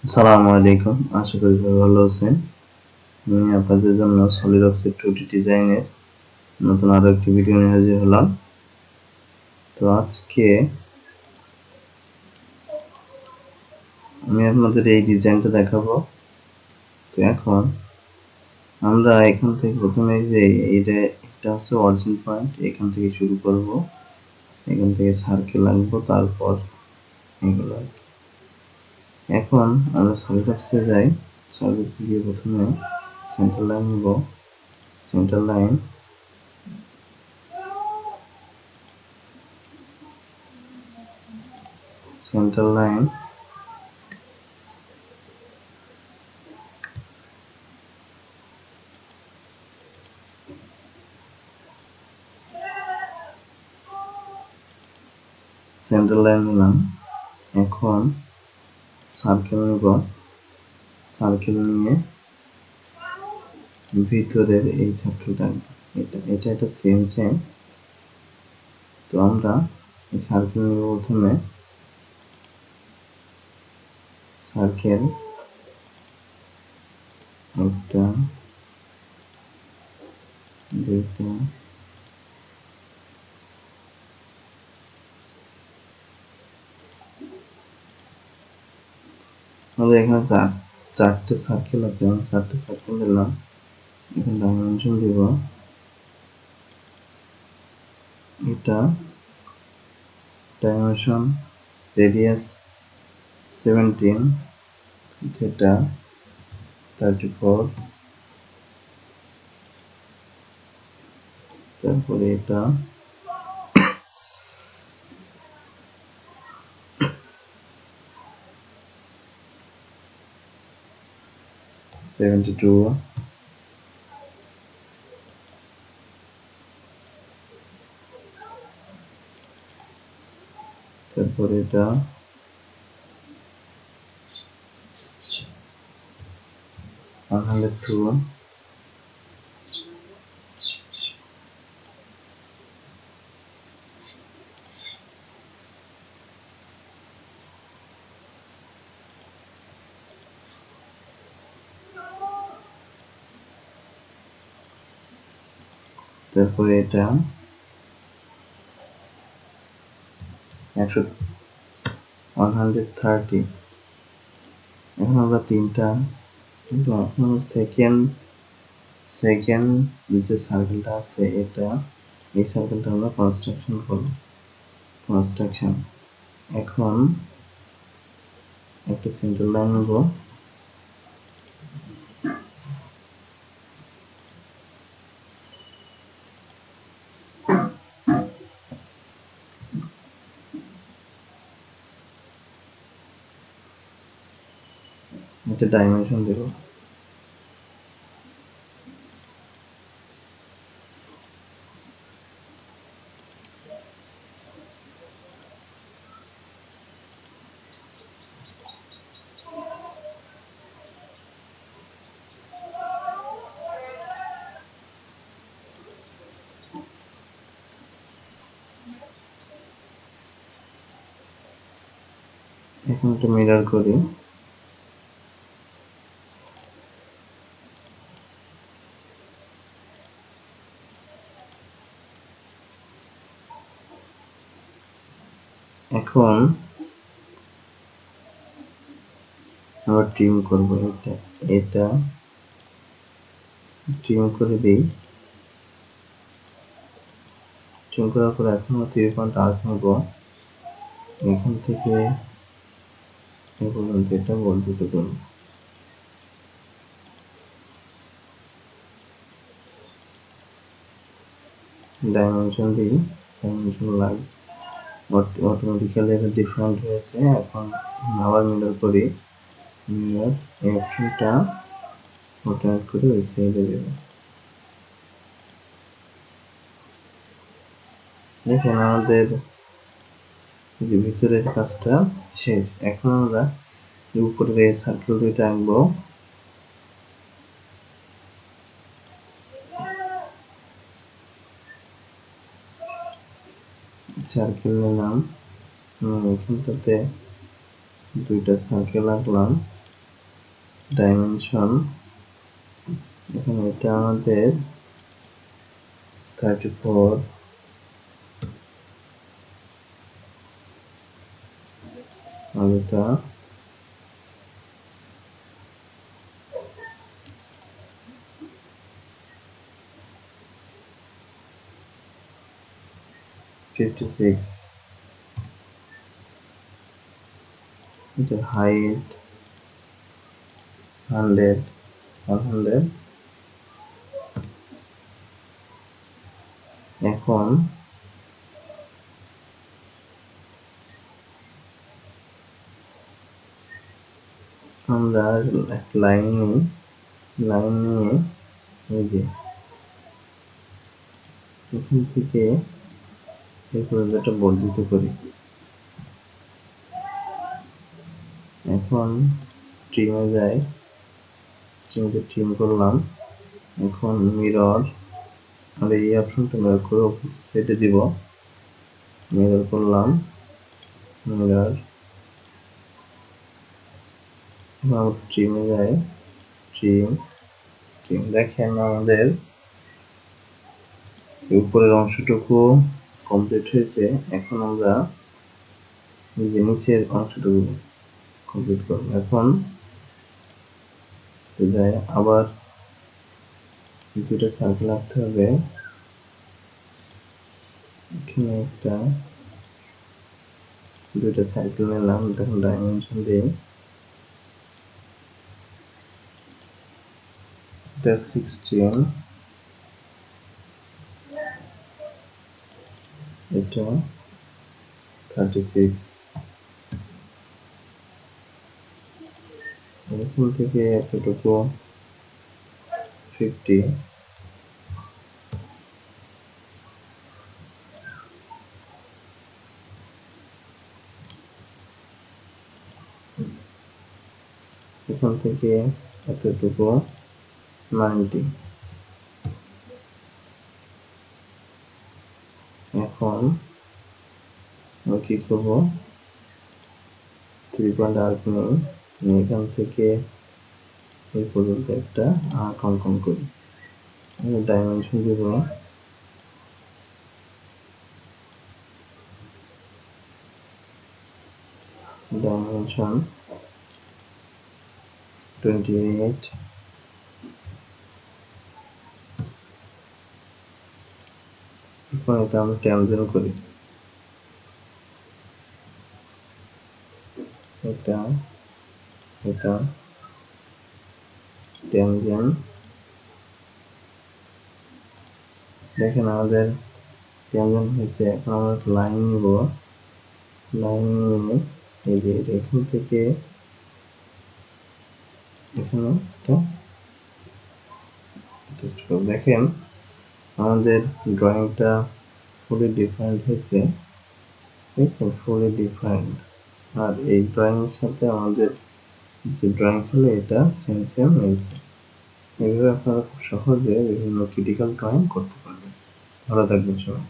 আসসালামু আলাইকুম, আশা করি সবাই ভালো আছেন। আমি আপনাদের জন্য সলিডওয়ার্কস 2D ডিজাইনের নতুন আরো একটি ভিডিও নিয়ে হাজির হলাম। তো আজকে আমি আপনাদের এই ডিজাইনটা দেখাবো। তো এখন আমরা এখান থেকে প্রথমে যে এটা হচ্ছে অরিজিন পয়েন্ট, এখান থেকে শুরু করব, এখান থেকে সার্কেল আঁকবো, তারপর এগুলো। এখন আমরা সলিডওয়ার্কসে যাই, সলিডওয়ার্কসে গিয়ে প্রথমে সেন্টার লাইন নেব, centre line centre line centre line নিলাম। এখন সার্কেল নেব, সার্কেল নিয়ে ভিতরের এই সার্কেলটা, এটা একটা সেম। তো আমরা এই সার্কেল নেব, প্রথমে সার্কেল একটা, দুইটা, আমাদের এখানে চারটে সার্কেল আছে, আমি চারটে সার্কেল দিলাম। এখানে ডাইমেনশন দিব, এটা ডাইমেনশন রেডিয়াস 17, থিটা 34, তারপরে এটা 72, তারপরে এটা 102, তারপরে এটা 130। এখন আমরা তিনটা, কিন্তু এখন সেকেন্ড যে সার্কেলটা আছে, এটা এই সার্কেলটা আমরা কনস্ট্রাকশন করব, কনস্ট্রাকশন। এখন একটা সেন্টার লাইন নেব, একটা ডাইমেনশন দেব। এখন একটা মিরর করি, এখন আবার ট্রিম করব, এটা ট্রিম করে দিই। ট্রিম করার পর এখন 3 পয়েন্ট আর্ক নেব, এখান থেকে এ পর্যন্ত এটা বর্ধিত করব। ডাইমেনশন দিই, ডাইমেনশন লাগে, অটোমেটিক্যালি এটা ডিফারেন্ট হয়েছে। এখন আবার মিরর করি, মিরর এই অপশনটা রোটেট করে ওই সাইডে দেব। দেখেন আমাদের যে ভিতরের কাজটা শেষ। এখন আমরা উপরের এই সার্কেল দুইটা আঁকবো, সার্কেল নিলাম, এখানটাতে দুইটা সার্কেল আঁকলাম, ডাইমেনশন এখানে এটা আমাদের 34 আর এটা 56, এটা হাইট 100 এখন আমরা লাইন নিয়ে এই যে এখান থেকে এই পর্যন্ত বর্ধিত করি। এখন ট্রিমে যাই, ট্রিম করলাম। এখন মিরর আর এই অপশনটা মিরর করে অপোজিট সাইডে দিব। মিরর করলাম, মিরর ট্রিমে যাই, ট্রিম দেখেন আমাদের উপরের অংশটুকু কমপ্লিট হয়েছে। এখন আমরা এই যে নিচের অংশটুকু কমপ্লিট করব। এখন যাই, আবার দুটো সার্কেল আঁকতে হবে। এখানে একটা দুইটা সার্কেল নিলাম, দেখুন ডাইমেনশন দিই, এটা 16, এটা 36, এখান থেকে এতটুকু 50, এখান থেকে এতটুকু 90। এখন আমি কি করব, 3 পয়েন্ট আর্ক নিই, এখান থেকে এই পর্যন্ত একটা আর্ক অঙ্কন করি। ডাইমেনশন দিব, ডাইমেনশন 28, এখন এটা আমরা ট্যানজেন্ট করি, এটা ট্যানজেন্ট। দেখেন আমাদের ট্যানজেন্ট হয়েছে। এখন আমরা লাইন নিব, লাইন নিয়ে এই যে এখান থেকে এখানে একটা টেস্ট করব। দেখেন আমাদের ড্রয়িংটা ফুলি ডিফাইন্ড হয়েছে, দেখছেন, ফুলি ডিফাইন্ড। আর এই ড্রয়িংয়ের সাথে আমাদের যে ড্রয়িং ছিল এটা সেম মিলছে। এইভাবে আপনারা খুব সহজে বিভিন্ন ক্রিটিক্যাল ড্রয়িং করতে পারবেন। ভালো থাকবেন সবাই।